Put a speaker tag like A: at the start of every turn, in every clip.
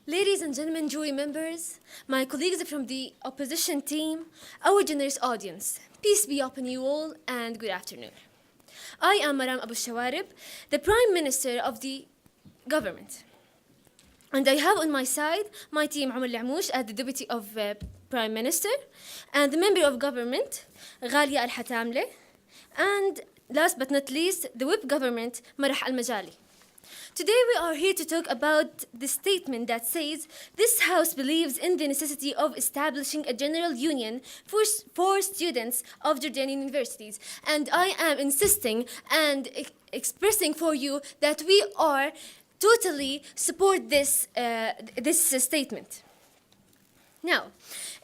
A: Ladies and gentlemen, jury members, my colleagues from the opposition team, our generous audience, peace be upon you all and good afternoon. I am Maram Abu Shawarib, the Prime Minister of the government. And I have on my side my team Omar Al-Amoush as the Deputy of Prime Minister and the Member of Government, Ghalia Al-Hatamle, and last but not least, the Whip Government, Marah Al-Majali. Today we are here to talk about the statement that says this House believes in the necessity of establishing a general union for students of Jordanian universities. And I am insisting and expressing for you that we are totally support this statement. Now,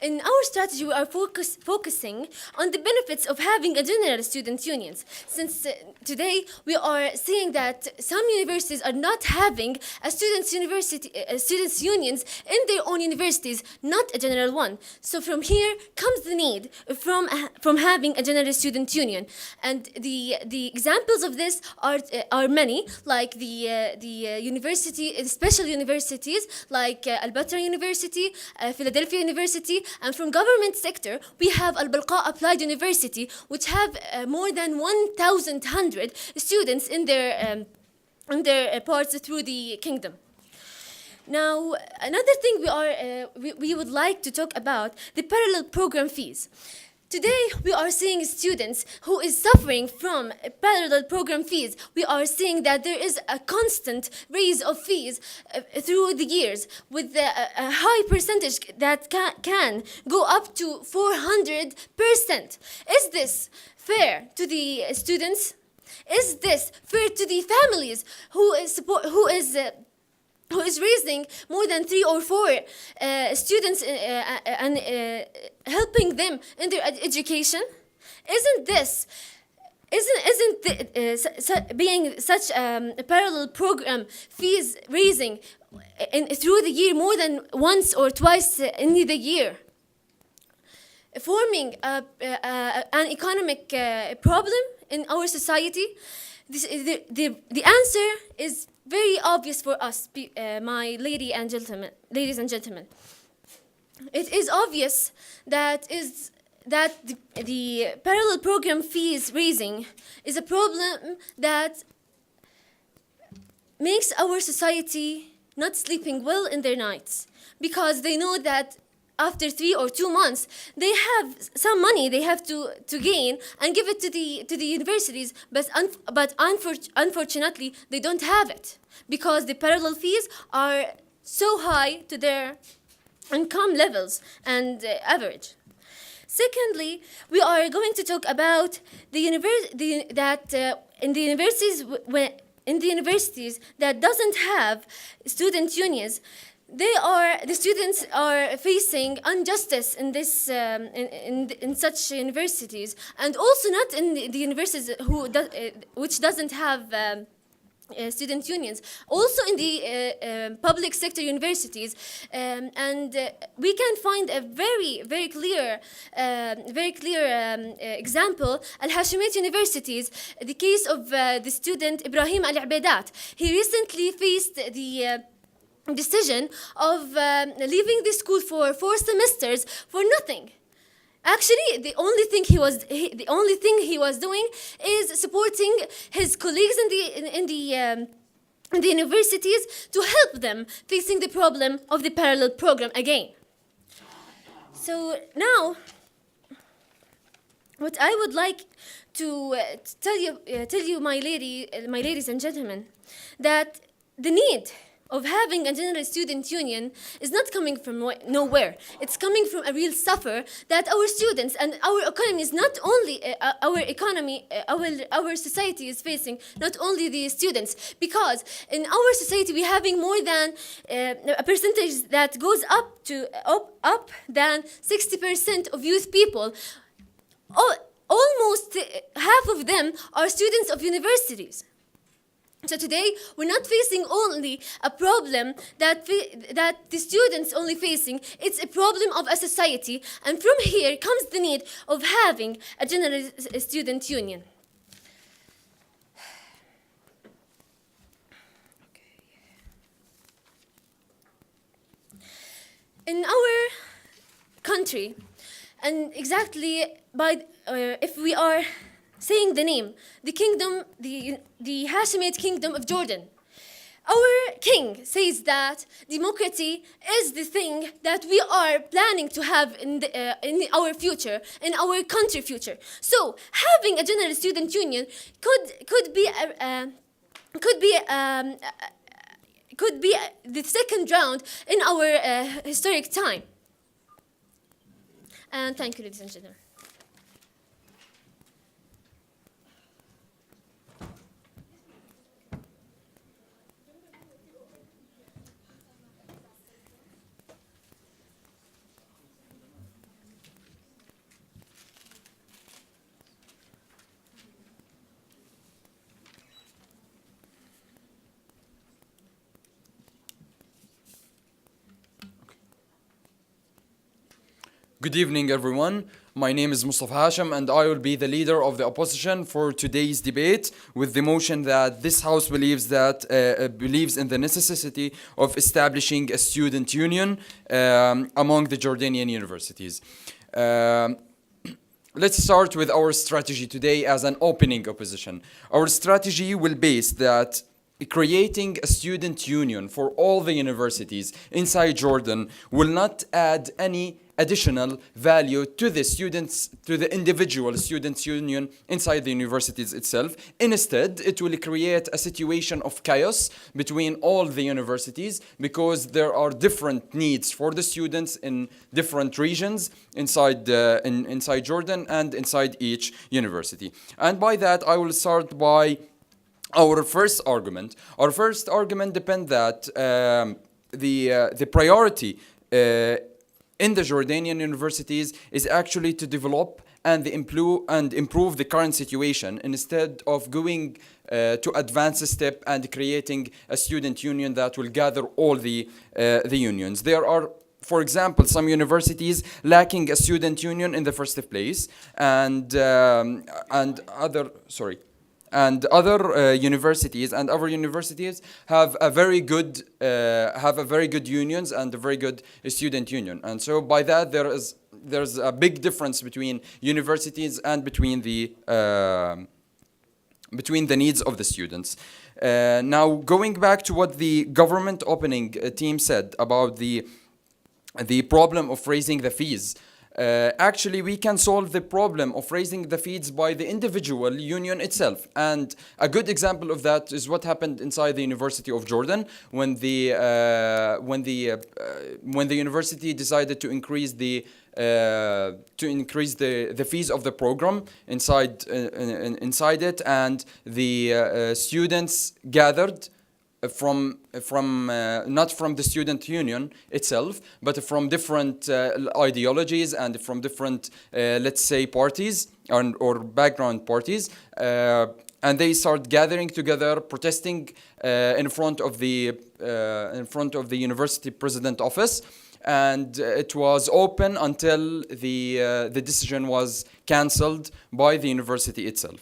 A: in our strategy, we are focusing on the benefits of having a general student unions. Since today we are seeing that some universities are not having a students unions in their own universities, not a general one. So from here comes the need from having a general student union, and the examples of this are many, like the special universities like Al-Batra University, Philadelphia University. And from government sector, we have Al-Balqa Applied University, which have more than 1,100 students in their parts through the kingdom. Now, another thing we would like to talk about, the parallel program fees. Today, we are seeing students who is suffering from parallel program fees. We are seeing that there is a constant raise of fees through the years with a high percentage that can go up to 400%. Is this fair to the students? Is this fair to the families who is raising more than 3 or 4 students and helping them in their education? Isn't being such a parallel program fees raising through the year more than once or twice in the year forming an economic problem in our society? The answer is very obvious for us, my ladies and gentlemen. It is obvious that the parallel program fees raising is a problem that makes our society not sleeping well in their nights, because they know that after 3 or 2 months, they have some money they have to gain and give it to the universities, but unfortunately they don't have it because the parallel fees are so high to their income levels and average. Secondly, we are going to talk about in the universities that doesn't have student unions. The students are facing injustice in this in such universities, and also not in the universities which doesn't have student unions. Also in the public sector universities, and we can find a very clear example. Al-Hashemite universities, the case of the student Ibrahim Al-Abedat. He recently faced the decision of leaving the school for 4 semesters for nothing. Actually, the only thing he was doing is supporting his colleagues in the universities to help them facing the problem of the parallel program again. So now, what I would like to tell you, my ladies and gentlemen, that the need of having a general student union is not coming from nowhere. It's coming from a real suffer that our students and our economy is not only our society is facing, not only the students, because in our society we're having more than a percentage that goes up than 60% of youth people. Almost half of them are students of universities. So today, we're not facing only a problem that the students only facing, it's a problem of a society, and from here comes the need of having a general student union. in our country, and exactly by if we are saying the name, the kingdom, the Hashemite kingdom of Jordan. Our king says that democracy is the thing that we are planning to have in our future, in our country future. So having a general student union could be the second round in our historic time. And thank you, ladies and gentlemen.
B: Good evening, everyone. My name is Mustafa Hashim, and I will be the leader of the opposition for today's debate with the motion that this House believes in the necessity of establishing a student union among the Jordanian universities. Let's start with our strategy today as an opening opposition. Our strategy will base that creating a student union for all the universities inside Jordan will not add any additional value to the students, to the individual students' union inside the universities itself. Instead, it will create a situation of chaos between all the universities because there are different needs for the students in different regions inside Jordan and inside each university. And by that, I will start by our first argument. Our first argument depends that the priority in the Jordanian universities is actually to develop and improve the current situation instead of going to advance a step and creating a student union that will gather all the unions. There are, for example, some universities lacking a student union in the first place, and other universities have a very good unions and a very good student union, and so by that there's a big difference between universities and between the needs of the students. Now, going back to what the government opening team said about the problem of raising the fees. Actually, we can solve the problem of raising the fees by the individual union itself. And a good example of that is what happened inside the University of Jordan when the university decided to increase the fees of the program inside it, and the students gathered from not from the student union itself, but from different ideologies and from different, let's say, parties or background parties, and they start gathering together, protesting in front of the university president office, and it was open until the decision was cancelled by the university itself.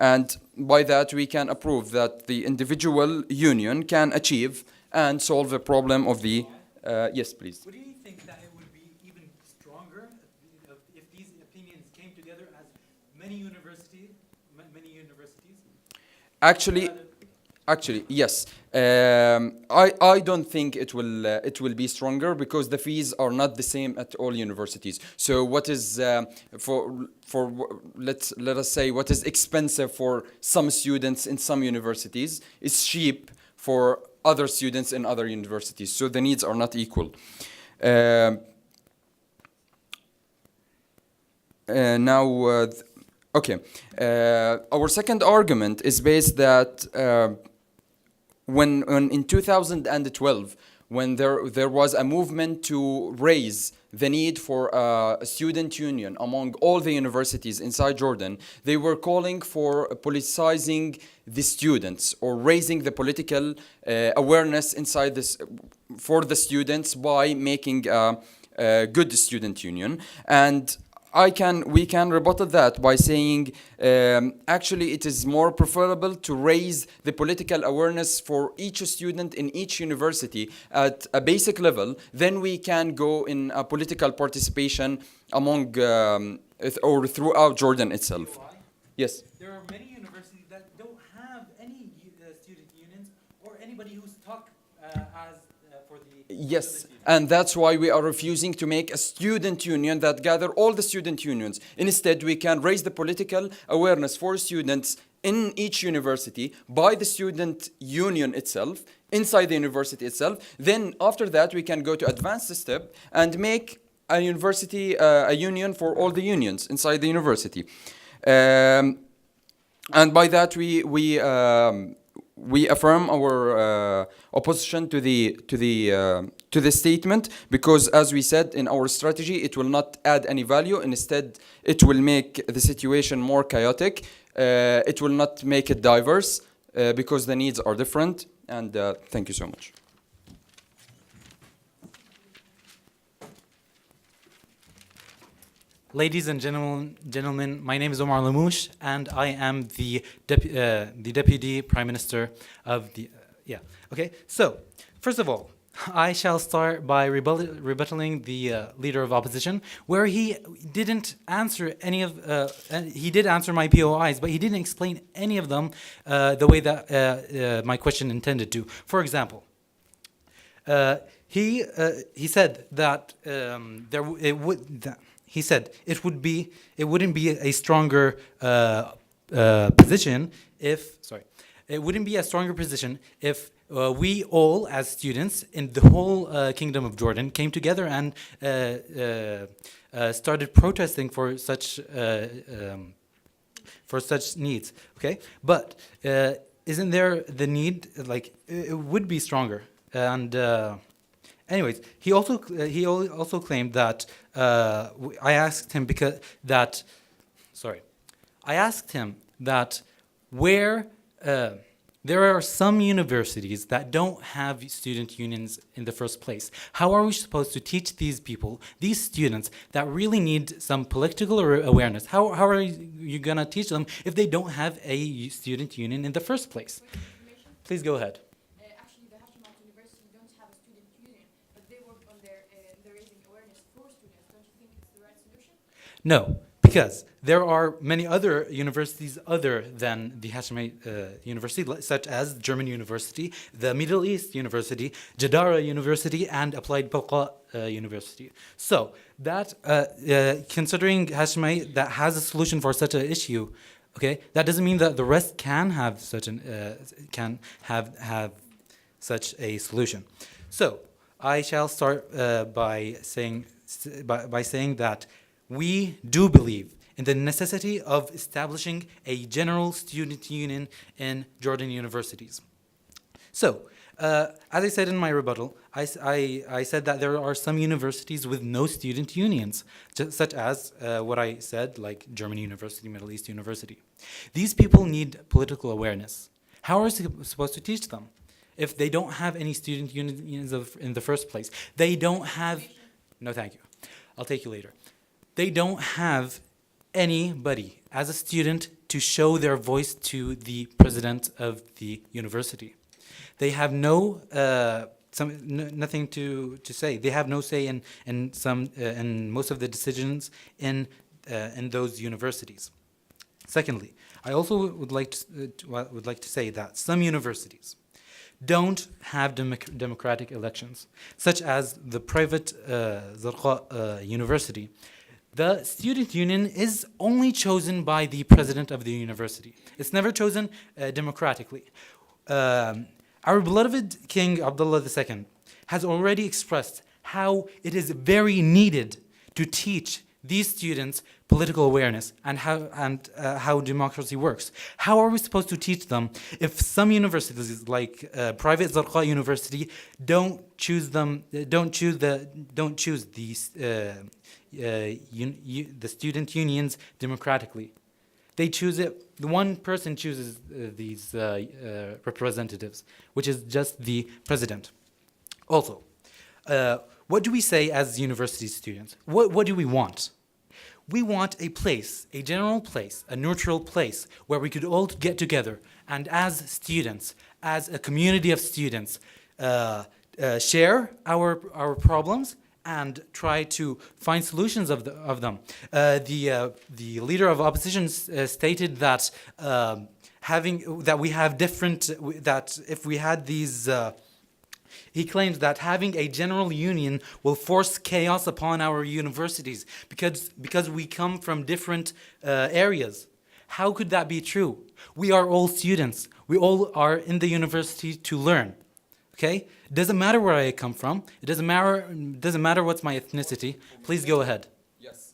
B: And by that, we can approve that the individual union can achieve and solve the problem of the... yes, please.
C: Would you think that it would be even stronger if these opinions came together as many universities?
B: Actually, yes. I don't think it will be stronger because the fees are not the same at all universities. So what is let us say what is expensive for some students in some universities is cheap for other students in other universities. So the needs are not equal. Our second argument is based that when in 2012, when there was a movement to raise the need for a student union among all the universities inside Jordan, they were calling for politicizing the students or raising the political awareness inside this for the students by making a good student union. And we can rebuttal that by saying actually it is more preferable to raise the political awareness for each student in each university at a basic level. Then we can go in a political participation among or throughout Jordan itself.
C: Why?
B: Yes.
C: There are many universities that don't have any student unions or anybody who's talk for the
B: Yes, and that's why we are refusing to make a student union that gather all the student unions. Instead, we can raise the political awareness for students in each university by the student union itself, inside the university itself. Then after that, we can go to advanced step and make a university, a union for all the unions inside the university. And by that, we affirm our opposition to the statement, because as we said in our strategy, it will not add any value. Instead, it will make the situation more chaotic. It will not make it diverse because the needs are different. And thank you so much.
D: Ladies and gentlemen, my name is Omar Lamouche, and I am the Deputy Prime Minister of the... Okay, so, first of all, I shall start by rebuttaling the Leader of Opposition, where he didn't answer any of... he did answer my POIs, but he didn't explain any of them the way that my question intended to. For example, he said that he said it wouldn't be a stronger position if we all as students in the whole Kingdom of Jordan came together and started protesting for such needs. Okay, but isn't there the need? Like it would be stronger. And anyways, he also claimed that I asked him that where there are some universities that don't have student unions in the first place. How are we supposed to teach these people, these students that really need some political awareness? How are you gonna teach them if they don't have a student union in the first place? Please go ahead.
E: Actually, the Hashemite University don't have a student union, but they work on their raising awareness for students. Don't you think it's the right solution?
D: No, because there are many other universities other than the Hashemite University, such as German University, the Middle East University, Jadara University, and Applied Balqa University. So that considering Hashemite that has a solution for such an issue, okay, that doesn't mean that the rest can have such such a solution. So I shall start by saying that we do believe in the necessity of establishing a general student union in Jordan universities. So, as I said in my rebuttal, I said that there are some universities with no student unions, such as what I said, like German University, Middle East University. These people need political awareness. How are we supposed to teach them if they don't have any student unions in the first place? They don't have... No, thank you. I'll take you later. They don't have anybody as a student to show their voice to the president of the university. They have nothing to say. They have no say in most of the decisions in those universities. Secondly, I also would like to say that some universities don't have democratic elections, such as the private Zarqa University. The student union is only chosen by the president of the university. It's never chosen democratically. Our beloved King Abdullah II has already expressed how it is very needed to teach these students political awareness and how democracy works. How are we supposed to teach them if some universities, like private Zarqa University, don't choose the student unions democratically? They choose it. One person chooses these representatives, which is just the president. Also, what do we say as university students? What do we want? We want a place, a general place, a neutral place where we could all get together and as students, as a community of students, share our problems and try to find solutions of them. The leader of opposition stated that we have different that if we had these. He claims that having a general union will force chaos upon our universities because we come from different areas. How could that be true? We are all students. We all are in the university to learn. Okay? It doesn't matter where I come from. It doesn't matter what's my ethnicity. Please go ahead.
B: Yes.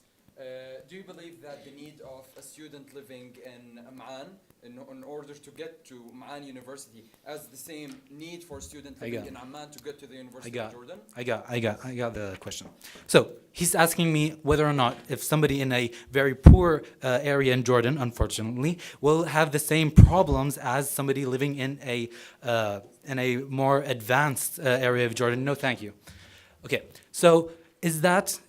B: Do you believe that the need of a student living in Amman in order to get to Amman University as the same need for student living in Amman to get to the University of Jordan?
D: I got the question. So he's asking me whether or not if somebody in a very poor area in Jordan, unfortunately, will have the same problems as somebody living in a more advanced area of Jordan. No, thank you. Okay, so is that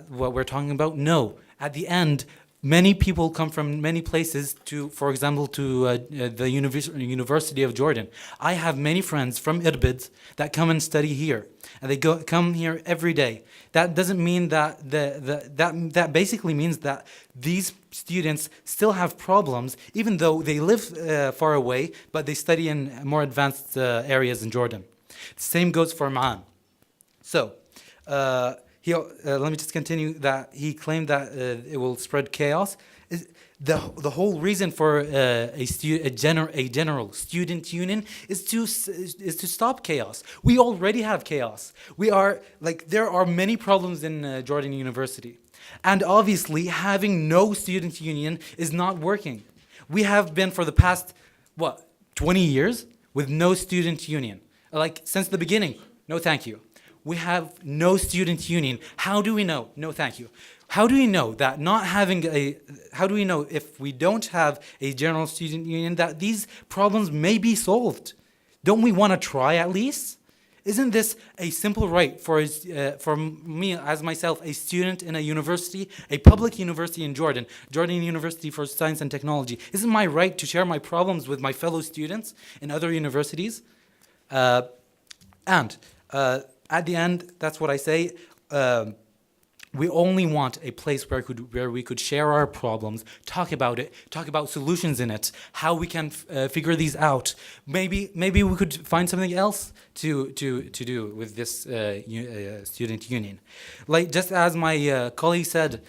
D: what we're talking about? No. At the end, many people come from many places to, for example, to the University of Jordan. I have many friends from Irbid that come and study here, and they come here every day. That doesn't mean that that basically means that these students still have problems, even though they live far away, but they study in more advanced areas in Jordan. The same goes for Amman. So. Let me just continue that he claimed that it will spread chaos. The whole reason for a general student union is to stop chaos. We already have chaos. There are many problems in Jordan University, and obviously having no student union is not working. We have been for the past 20 years with no student union, since the beginning. No, thank you. We have no student union. How do we know? No, thank you. How do we know that how do we know if we don't have a general student union that these problems may be solved? Don't we want to try at least? Isn't this a simple right for me as myself, a student in a university, a public university in Jordan, Jordan University for Science and Technology? Isn't my right to share my problems with my fellow students in other universities? At the end, that's what I say. We only want a place where we could share our problems, talk about it, talk about solutions in it, how we can figure these out. Maybe we could find something else to do with this student union. Just as my colleague said,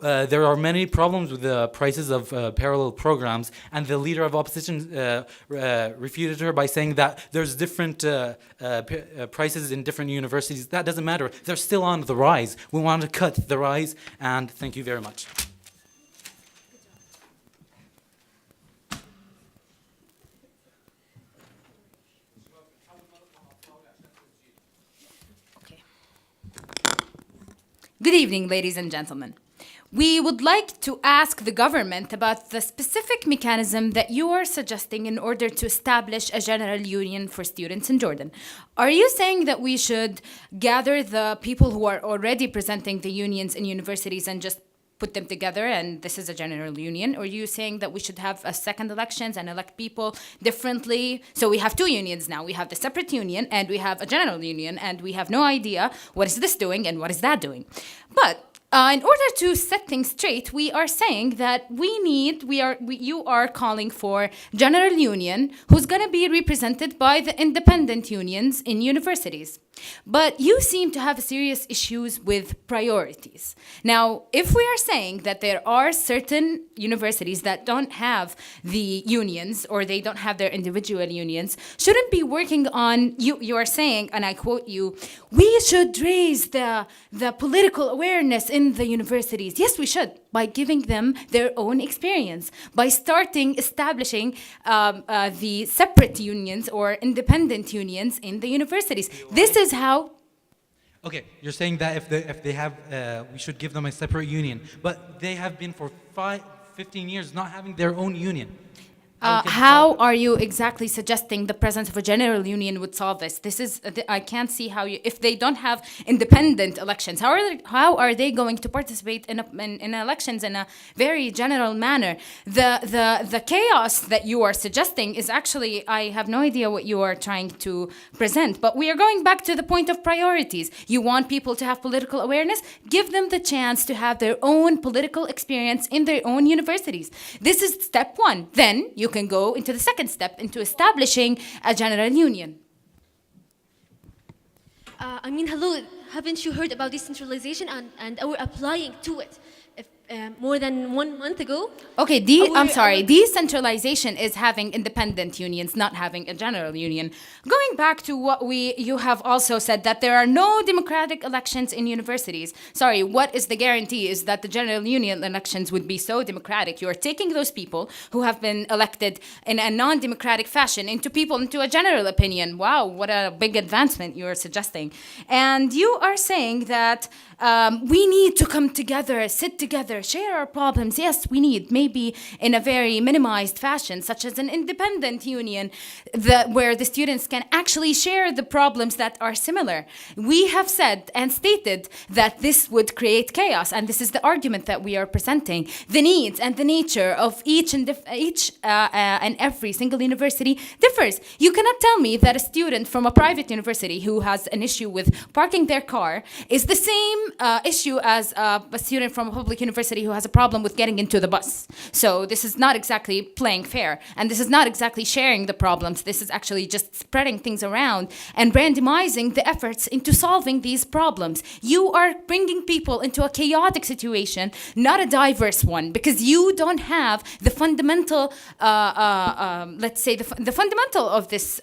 D: there are many problems with the prices of parallel programs, and the leader of opposition refuted her by saying that there's different prices in different universities. That doesn't matter. They're still on the rise. We want to cut the rise, and thank you very much.
F: Okay. Good evening, ladies and gentlemen. We would like to ask the government about the specific mechanism that you are suggesting in order to establish a general union for students in Jordan. Are you saying that we should gather the people who are already presenting the unions in universities and just put them together and this is a general union? Or are you saying that we should have a second elections and elect people differently? So we have two unions now. We have the separate union and we have a general union, and we have no idea what is this doing and what is that doing. But in order to set things straight, we are saying that you are calling for general union who's going to be represented by the independent unions in universities. But you seem to have serious issues with priorities. Now, if we are saying that there are certain universities that don't have the unions or they don't have their individual unions, shouldn't be working on, you are saying, and I quote you, we should raise the political awareness in the universities. Yes, we should, by giving them their own experience, by establishing the separate unions or independent unions in the universities. This is how.
D: Okay, you're saying that if they have, we should give them a separate union, but they have been for 15 years not having their own union.
F: How are you exactly suggesting the presence of a general union would solve this? This is I can't see how you, if they don't have independent elections, how are they going to participate in elections in a very general manner? The chaos that you are suggesting is actually, I have no idea what you are trying to present. But we are going back to the point of priorities. You want people to have political awareness? Give them the chance to have their own political experience in their own universities. This is step one. Then you can go into the second step, into establishing a general union.
A: I mean, hello, haven't you heard about decentralization and our applying to it? More than 1 month ago.
F: Okay, I'm sorry. Decentralization is having independent unions, not having a general union. Going back to what you have also said that there are no democratic elections in universities. Sorry, what is the guarantee is that the general union elections would be so democratic? You are taking those people who have been elected in a non-democratic fashion into a general opinion. Wow, what a big advancement you are suggesting. And you are saying that we need to come together, sit together, share our problems. Yes, we need, maybe in a very minimized fashion, such as an independent union, where the students can actually share the problems that are similar. We have said and stated that this would create chaos, and this is the argument that we are presenting. The needs and the nature of each and every single university differs. You cannot tell me that a student from a private university who has an issue with parking their car is the same issue as a student from a public university who has a problem with getting into the bus. So this is not exactly playing fair, and this is not exactly sharing the problems. This is actually just spreading things around and randomizing the efforts into solving these problems. You are bringing people into a chaotic situation, not a diverse one, because you don't have the fundamental, let's say, the fundamental of this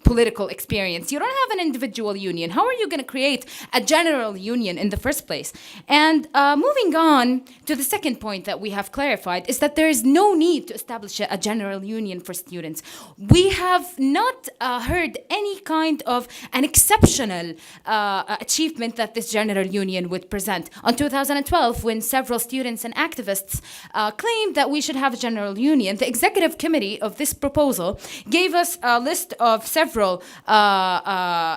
F: political experience. You don't have an individual union. How are you going to create a general union in the first place? And moving on to the second point that we have clarified is that there is no need to establish a general union for students. We have not heard any kind of an exceptional achievement that this general union would present. On 2012, when several students and activists claimed that we should have a general union, the executive committee of this proposal gave us a list of several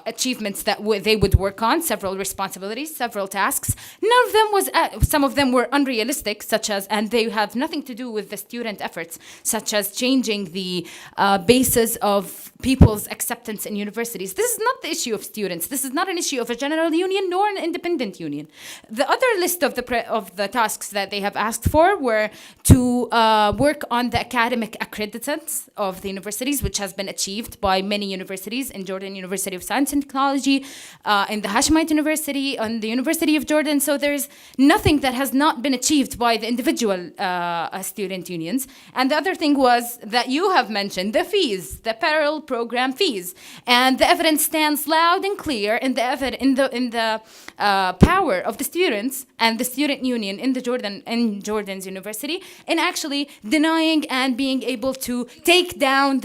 F: achievements that they would work on, several responsibilities, several tasks. None of them was, some of them were unrealistic, such as, and they have nothing to do with the student efforts, such as changing the basis of people's acceptance in universities. This is not the issue of students. This is not an issue of a general union nor an independent union. The other list of the tasks that they have asked for were to work on the academic accreditance of the universities, which has been achieved by many universities, in Jordan University of Science and Technology, in the Hashemite University, and the University of Jordan. So there's nothing that has not been achieved by the individual student unions. And the other thing was that you have mentioned the fees, the parallel program fees, and the evidence stands loud and clear in the power of the students and the student union in Jordan's university in actually denying and being able to take down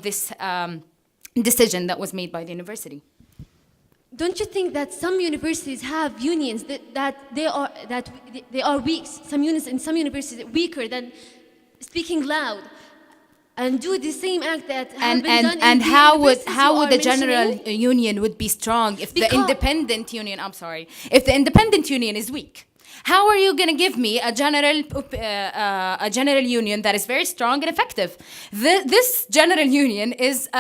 F: this decision that was made by the university.
A: Don't you think that some universities have unions that they are weak? Some unions in some universities are weaker than speaking loud and do the same act that have been done in the
F: how
A: universities
F: would the
A: you are
F: general
A: mentioning?
F: union would be strong if the
A: Because-
F: independent union? I'm sorry, if the independent union is weak. How are you going to give me a general union that is very strong and effective? This general union is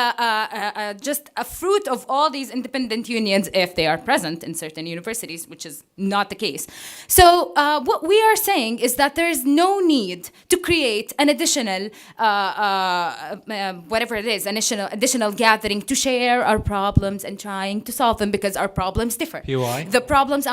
F: just a fruit of all these independent unions, if they are present in certain universities, which is not the case. So what we are saying is that there is no need to create an additional, whatever it is, additional gathering to share our problems and trying to solve them, because our problems differ.
D: POI?
F: The problems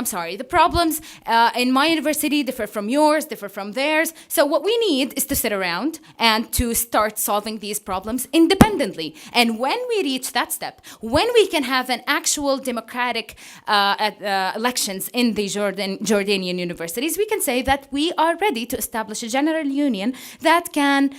F: in my university differ from yours, differ from theirs. So what we need is to sit around and to start solving these problems independently. And when we reach that step, when we can have an actual democratic elections in the Jordanian universities, we can say that we are ready to establish a general union that can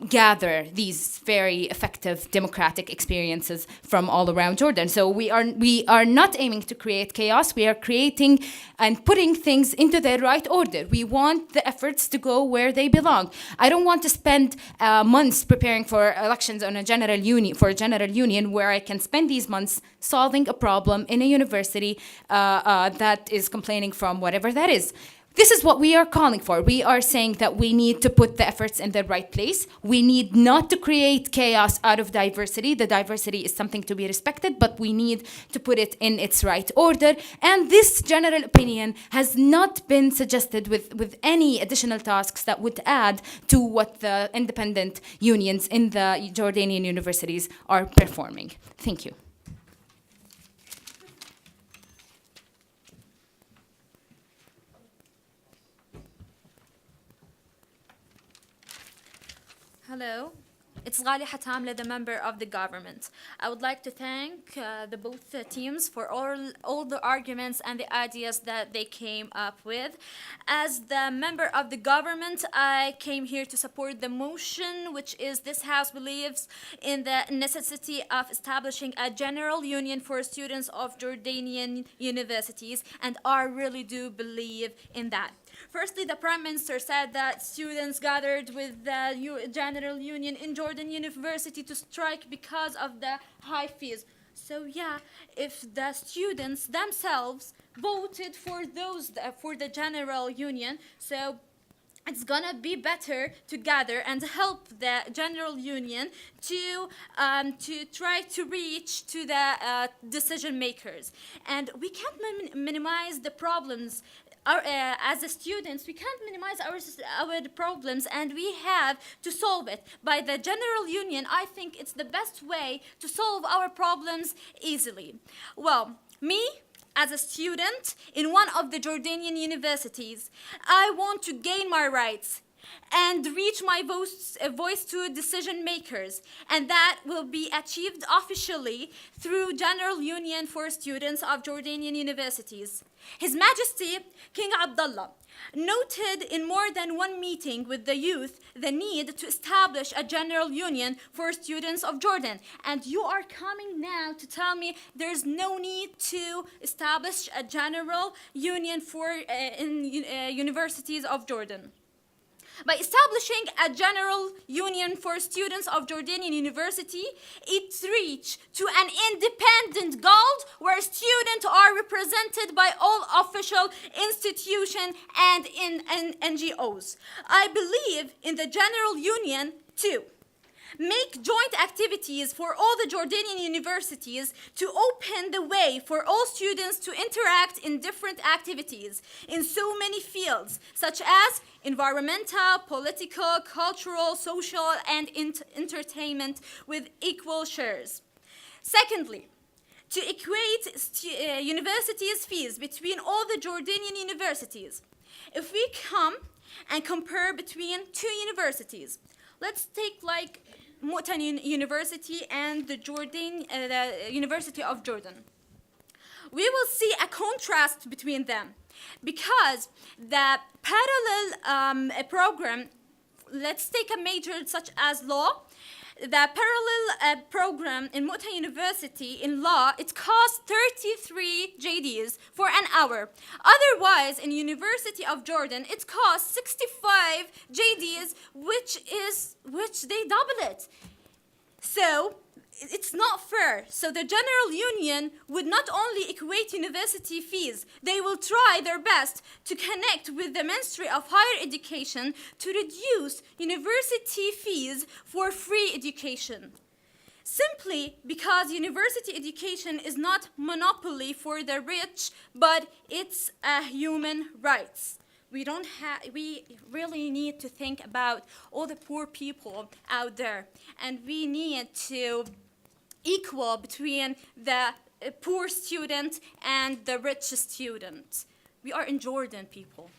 F: gather these very effective democratic experiences from all around Jordan. So we are not aiming to create chaos. We are creating making and putting things into their right order. We want the efforts to go where they belong. I don't want to spend months preparing for elections on a general union where I can spend these months solving a problem in a university that is complaining from whatever that is. This is what we are calling for. We are saying that we need to put the efforts in the right place. We need not to create chaos out of diversity. The diversity is something to be respected, but we need to put it in its right order. And this general opinion has not been suggested with any additional tasks that would add to what the independent unions in the Jordanian universities are performing. Thank you.
G: Hello, it's Ghali Hatamle, the member of the government. I would like to thank both teams for all the arguments and the ideas that they came up with. As the member of the government, I came here to support the motion, which is this House believes in the necessity of establishing a general union for students of Jordanian universities, and I really do believe in that. Firstly, the Prime Minister said that students gathered with the General Union in Jordan University to strike because of the high fees. So yeah, if the students themselves voted for the General Union, so it's gonna be better to gather and help the General Union to try to reach to the decision makers. And we can't minimize the problems. As students, we can't minimize our problems, and we have to solve it. By the General Union, I think it's the best way to solve our problems easily. Well, me, as a student in one of the Jordanian universities, I want to gain my rights and reach my voice to decision makers, and that will be achieved officially through General Union for Students of Jordanian Universities. His Majesty King Abdullah noted in more than one meeting with the youth the need to establish a general union for students of Jordan, and you are coming now to tell me there's no need to establish a general union for universities of Jordan. By establishing a general union for students of Jordanian University, it reaches to an independent goal where students are represented by all official institutions and in NGOs. I believe in the general union too. Make joint activities for all the Jordanian universities to open the way for all students to interact in different activities in so many fields, such as environmental, political, cultural, social, and entertainment with equal shares. Secondly, to equate universities' fees between all the Jordanian universities. If we come and compare between two universities, let's take like Mu'tan University and the University of Jordan. We will see a contrast between them because the parallel program, let's take a major such as law. The parallel program in Mu'tan University in law, it costs 33 JDs for an hour. Otherwise, in University of Jordan, it costs 65 JDs, which they double it. So it's not fair. So the General Union would not only equate university fees, they will try their best to connect with the Ministry of Higher Education to reduce university fees for free education. Simply because university education is not monopoly for the rich, but it's a human rights. We really need to think about all the poor people out there, and we need to equal between the poor student and the rich student. We are in Jordan, people.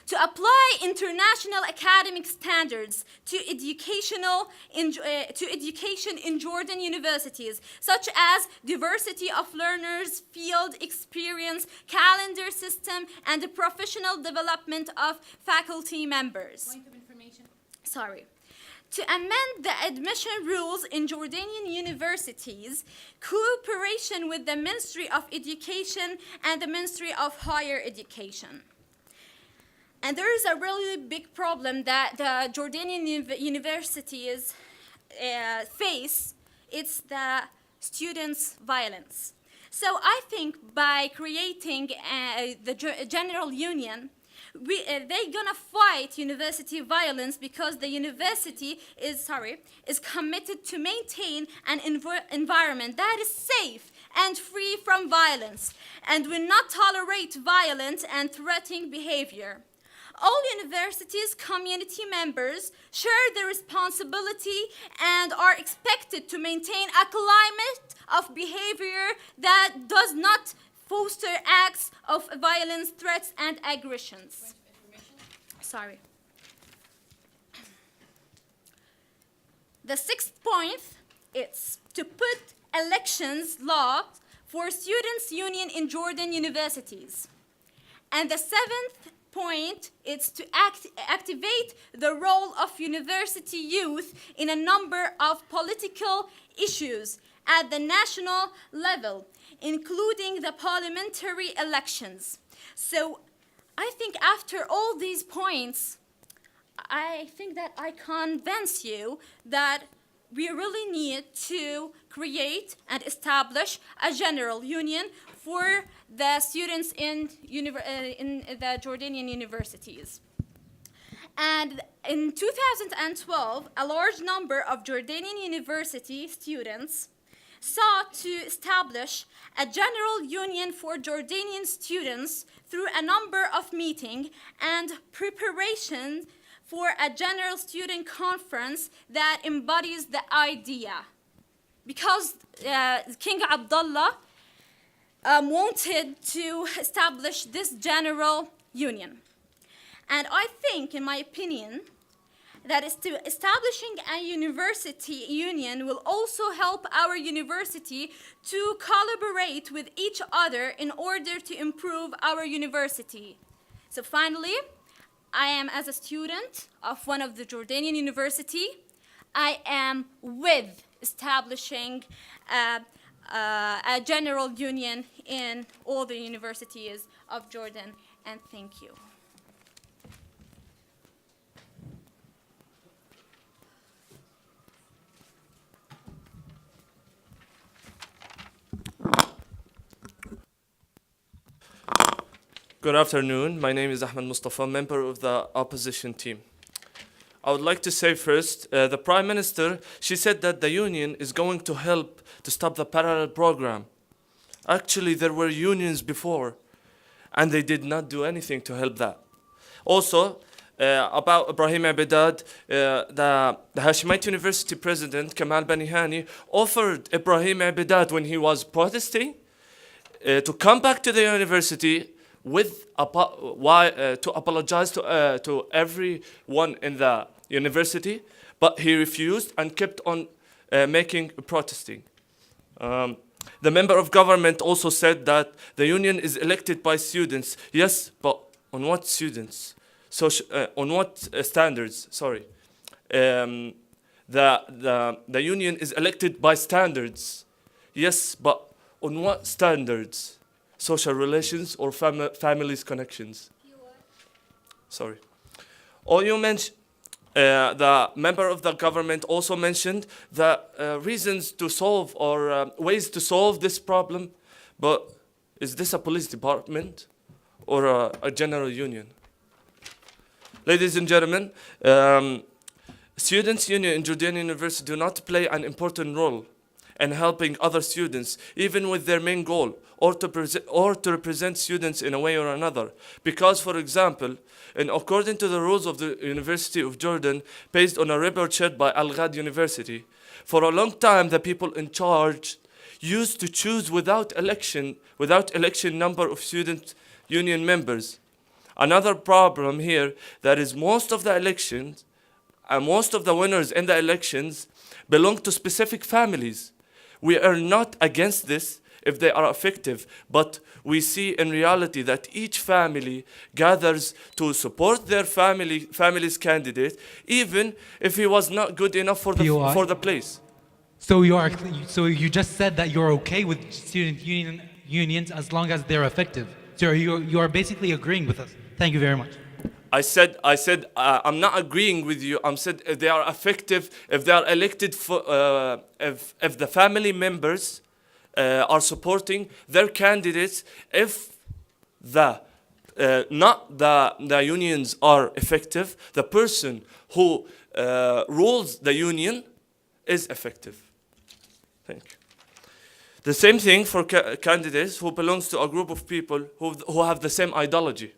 G: To apply international academic standards to education in Jordan universities, such as diversity of learners, field experience, calendar system, and the professional development of faculty members.
F: Point of information.
G: Sorry. to amend the admission rules in Jordanian universities, cooperation with the Ministry of Education and the Ministry of Higher Education. And there is a really big problem that the Jordanian universities face. It's the students' violence. So I think by creating the general union, they're gonna fight university violence because the university is committed to maintain an environment that is safe and free from violence, and will not tolerate violent and threatening behavior. All universities' community members share the responsibility and are expected to maintain a climate of behavior that does not foster acts of violence, threats, and aggressions. Sorry. The sixth point is to put elections law for students' union in Jordan universities. And the seventh point is to activate the role of university youth in a number of political issues at the national level, including the parliamentary elections. So I think after all these points, I think that I convince you that we really need to create and establish a general union for the students in the Jordanian universities. And in 2012, a large number of Jordanian university students sought to establish a general union for Jordanian students through a number of meetings and preparation for a general student conference that embodies the idea. Because King Abdullah wanted to establish this general union. And I think, in my opinion, that establishing a university union will also help our university to collaborate with each other in order to improve our university. So finally, I am, as a student of one of the Jordanian university, I am with establishing a general union in all the universities of Jordan, and thank you.
H: Good afternoon. My name is Ahmed Mustafa, member of the opposition team. I would like to say first, the Prime Minister, she said that the union is going to help to stop the parallel program. Actually, there were unions before, and they did not do anything to help that. Also, about Ibrahim Abidad, the Hashemite University president, Kamal Banihani, offered Ibrahim Abidad when he was protesting to come back to the university with to apologize to everyone in the university, but he refused and kept on protesting. The member of government also said that the union is elected by students. Yes, but on what students? So on what standards? Sorry. The union is elected by standards. Yes, but on what standards? Social relations or families connections? Sorry. Or you mentioned, the member of the government also mentioned the reasons to solve or ways to solve this problem, but is this a police department or a general union? Ladies and gentlemen, students' union in Jordanian University do not play an important role in helping other students, even with their main goal, or to represent students in a way or another. Because, for example, according to the rules of the University of Jordan, based on a report shared by Al-Ghad University, for a long time the people in charge used to choose without election number of student union members. Another problem here, that is most of the elections and most of the winners in the elections belong to specific families. We are not against this. if they are effective, but we see in reality that each family gathers to support their family's candidate, even if he was not good enough for the place.
D: So you just said that you're okay with student unions as long as they're effective. So you are basically agreeing with us. Thank you very much.
H: I said I'm not agreeing with you. I'm said if they are effective, if they are elected for, if the family members are supporting their candidates, if the not the unions are effective, the person who rules the union is effective. Thank you. The same thing for candidates who belongs to a group of people who have the same ideology.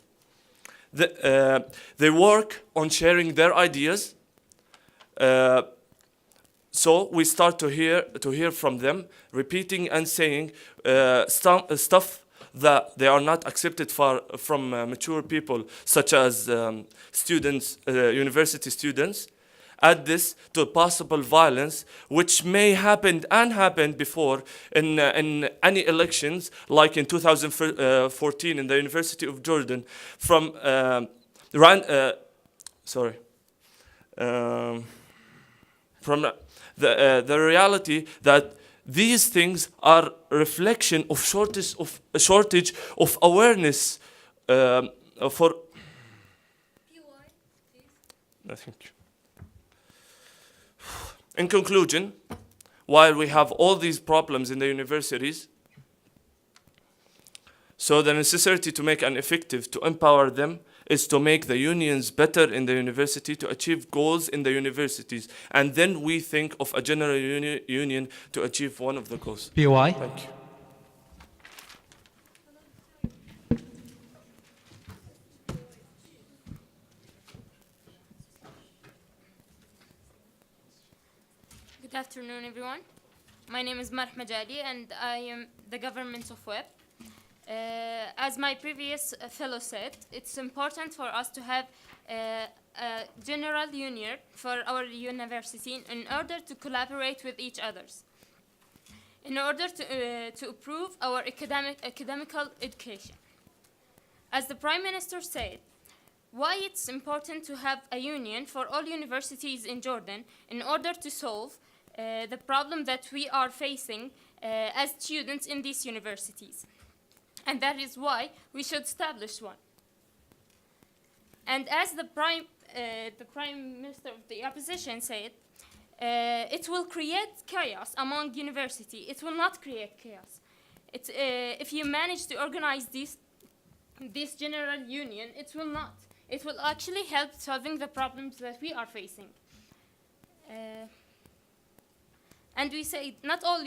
H: They work on sharing their ideas. So we start to hear from them, repeating and saying stuff that they are not accepted from mature people, such as students, university students. Add this to possible violence, which may happen and happened before in any elections, like in 2014 in the University of Jordan, from the reality that these things are a reflection of shortage of awareness for. Thank you. In conclusion, while we have all these problems in the universities, so the necessity to make an effective, to empower them, is to make the unions better in the university, to achieve goals in the universities. And then we think of a general union to achieve one of the goals.
D: POI?
H: Thank you.
I: Good afternoon, everyone. My name is Marh Majali, and I am the government of Web. As my previous fellow said, it's important for us to have a general union for our university in order to collaborate with each others, in order to improve our academical education. As the Prime Minister said, why it's important to have a union for all universities in Jordan in order to solve the problem that we are facing as students in these universities. And that is why we should establish one. And as the Prime Minister of the Opposition said, it will create chaos among university. It will not create chaos. If you manage to organize this general union, it will not. It will actually help solving the problems that we are facing. And you say not all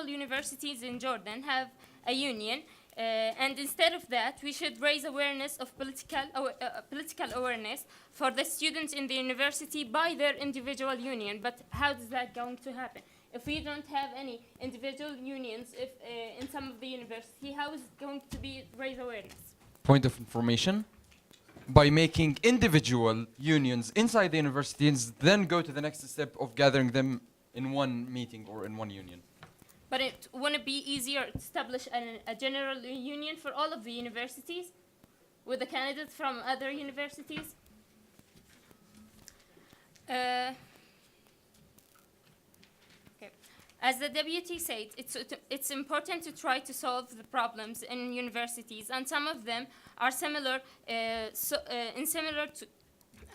I: universities in Jordan have a union, and instead of that, we should raise awareness of political awareness for the students in the university by their individual union. But how is that going to happen? If we don't have any individual unions in some of the university, how is it going to be raise awareness?
B: Point of information. By making individual unions inside the universities, then go to the next step of gathering them in one meeting or in one union.
I: But it wouldn't be easier to establish a general union for all of the universities with the candidates from other universities? Okay. As the deputy said, it's important to try to solve the problems in universities, and some of them are similar to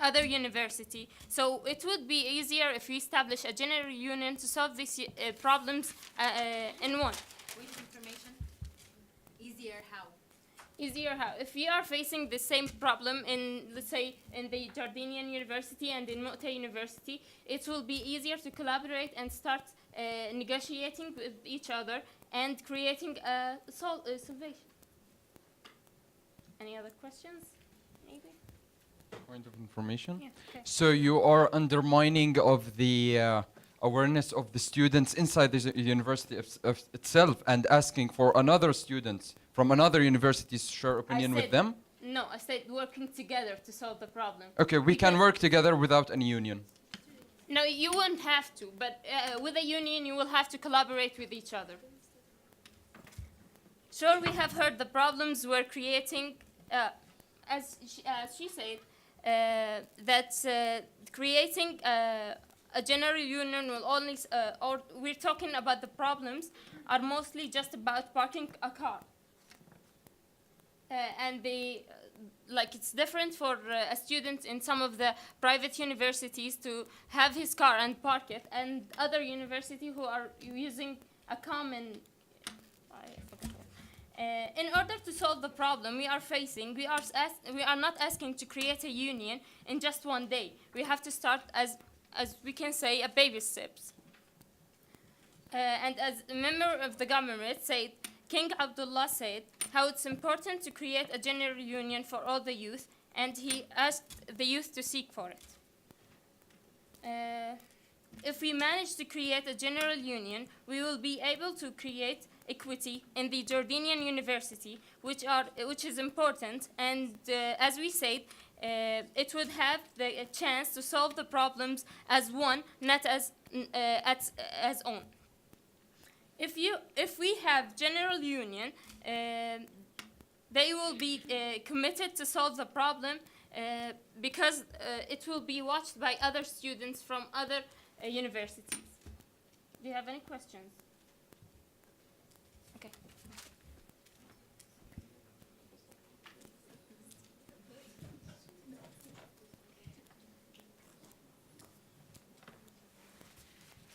I: other university. So it would be easier if we establish a general union to solve these problems in one.
F: With information? Easier how?
I: Easier how? If we are facing the same problem in, let's say, in the Jordanian University and in Mu'ta University, it will be easier to collaborate and start negotiating with each other and creating a solution. Any other questions? Maybe?
B: Point of information.
I: Yeah, okay.
B: So you are undermining of the awareness of the students inside the university itself and asking for another students from another universities to share opinion with them?
I: No, I said working together to solve the problem.
B: Okay, we can work together without any union.
I: No, you won't have to, but with a union you will have to collaborate with each other. sure we have heard the problems we're creating, as she said, that creating a general union will only, or we're talking about the problems are mostly just about parking a car. And they, like it's different for a student in some of the private universities to have his car and park it, and other university who are using a common, in order to solve the problem we are facing, we are not asking to create a union in just one day. We have to start as we can say, a baby steps. And as a member of the government said, King Abdullah said how it's important to create a general union for all the youth, and he asked the youth to seek for it. If we manage to create a general union, we will be able to create equity in the Jordanian university, which is important, and as we said, it would have the chance to solve the problems as one, not as own. If we have general union, they will be committed to solve the problem because it will be watched by other students from other universities. Do you have any questions? Okay.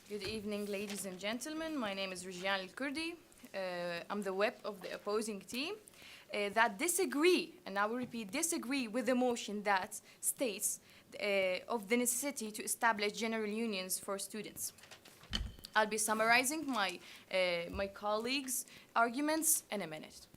J: Good evening, ladies and gentlemen. My name is Rijan Al-Kurdi. I'm the whip of the opposing team that disagree, and I will repeat, disagree with the motion that states of the necessity to establish general unions for students. I'll be summarizing my colleagues' arguments in a minute.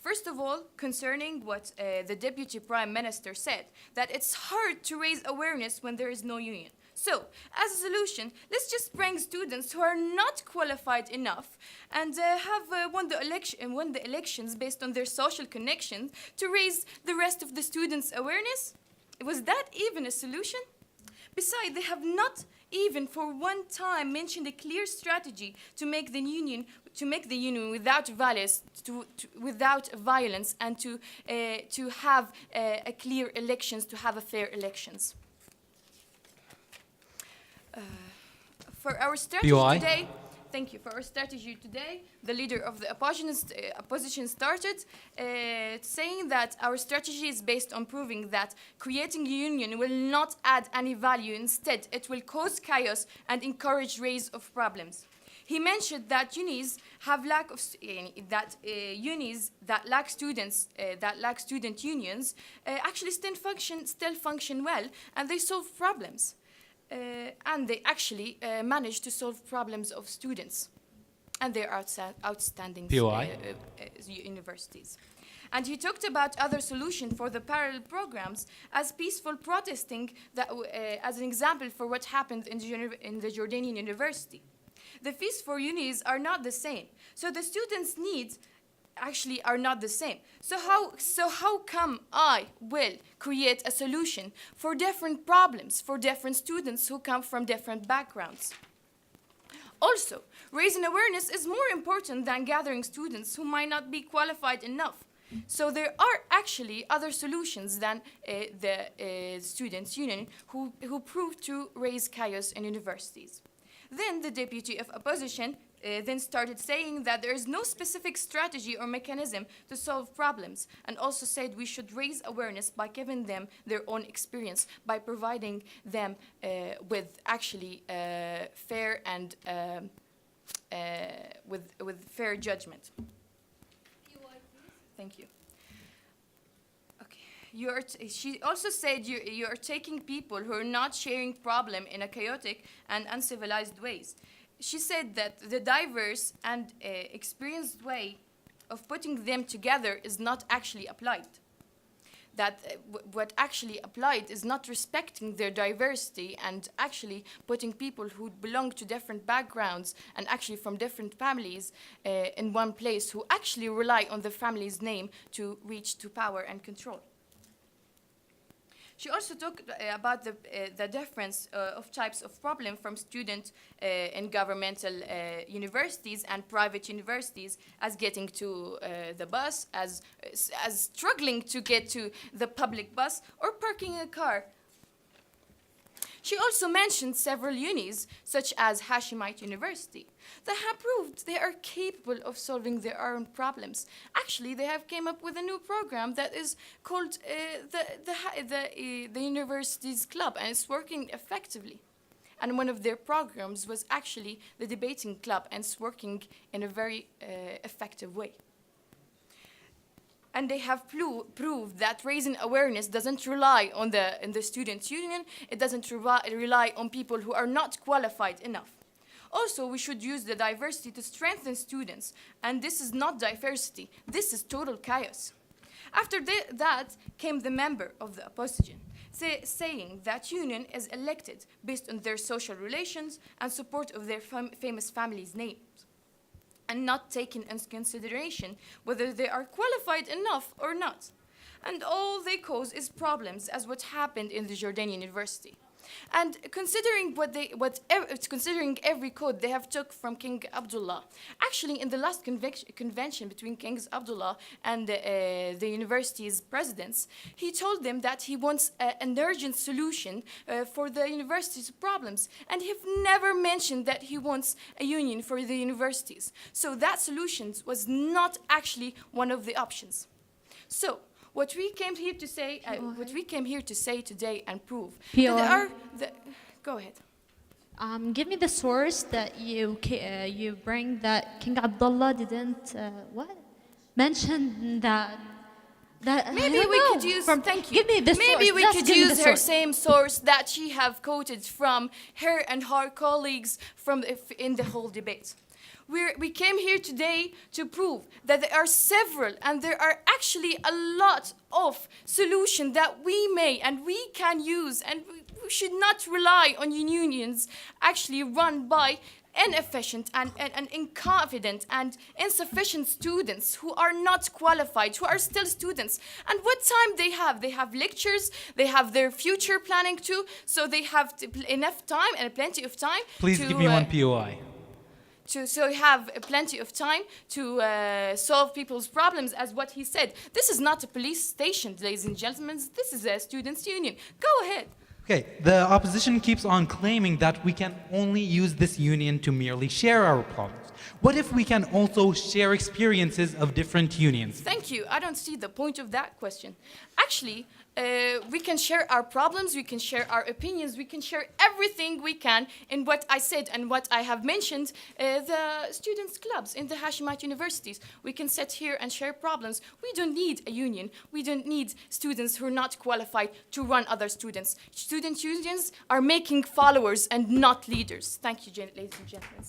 J: First of all, concerning what the Deputy Prime Minister said, that it's hard to raise awareness when there is no union. So, as a solution, let's just bring students who are not qualified enough and have won the elections based on their social connections to raise the rest of the students' awareness. Was that even a solution? Besides, they have not even for one time mentioned a clear strategy to make the union without violence, without violence, and to have a clear elections, to have a fair elections. For our strategy today, thank you. For our strategy today, the leader of the opposition started saying that our strategy is based on proving that creating a union will not add any value. Instead, it will cause chaos and encourage rise of problems. He mentioned that unis have lack of unis that lack students, that lack student unions, actually still function well, and they solve problems. And they actually manage to solve problems of students and their outstanding universities. And he talked about other solutions for the parallel programs as peaceful protesting, that, as an example for what happened in the Jordanian university. The fees for unis are not the same, so the students' needs actually are not the same. So how come I will create a solution for different problems for different students who come from different backgrounds? Also, raising awareness is more important than gathering students who might not be qualified enough. So there are actually other solutions than the students' union who prove to raise chaos in universities. Then the deputy of opposition then started saying that there is no specific strategy or mechanism to solve problems, and also said we should raise awareness by giving them their own experience, by providing them with actually fair and with fair judgment. Thank you. Okay. She also said you are taking people who are not sharing problem in a chaotic and uncivilized ways. She said that the diverse and experienced way of putting them together is not actually applied. That what actually applied is not respecting their diversity and actually putting people who belong to different backgrounds and actually from different families in one place, who actually rely on the family's name to reach to power and control. She also talked about the difference of types of problem from students in governmental universities and private universities, as getting to the bus, as struggling to get to the public bus, or parking a car. She also mentioned several unis, such as Hashemite University, that have proved they are capable of solving their own problems. Actually, they have came up with a new program that is called the Universities Club, and it's working effectively. And one of their programs was actually the debating club, and it's working in a very effective way. And they have proved that raising awareness doesn't rely on the student union. It doesn't rely on people who are not qualified enough. Also, we should use the diversity to strengthen students. And this is not diversity. This is total chaos. After that came the member of the opposition, saying that union is elected based on their social relations and support of their famous families' names, and not taking into consideration whether they are qualified enough or not. And all they cause is problems, as what happened in the Jordanian University. And considering considering every code they have took from King Abdullah, actually in the last convention between King Abdullah and the university's presidents, he told them that he wants an urgent solution for the university's problems, and he never mentioned that he wants a union for the universities. So that solution was not actually one of the options. So what we came here to say, today and prove that there are go ahead.
K: Give me the source that you bring that King Abdullah didn't mention that.
J: Maybe we could use. Thank you.
K: Give me the source.
J: Maybe we
K: Just
J: could
K: give me the
J: use her
K: source.
J: same source that she have quoted from her and her colleagues in the whole debate. We came here today to prove that there are several, and there are actually a lot of solutions that we may and we can use, and we should not rely on unions actually run by inefficient and inconfident and insufficient students who are not qualified, who are still students. And what time they have? They have lectures, they have their future planning too, so they have enough time and plenty of time.
D: Please give me one POI.
J: So you have plenty of time to solve people's problems, as what he said. This is not a police station, ladies and gentlemen. This is a students' union. Go ahead.
D: Okay, the opposition keeps on claiming that we can only use this union to merely share our problems. What if we can also share experiences of different unions?
J: Thank you. I don't see the point of that question. Actually, we can share our problems, we can share our opinions, we can share everything we can in what I said and what I have mentioned, the students' clubs in the Hashemite universities. We can sit here and share problems. We don't need a union. We don't need students who are not qualified to run other students. Student unions are making followers and not leaders. Thank you, ladies and gentlemen.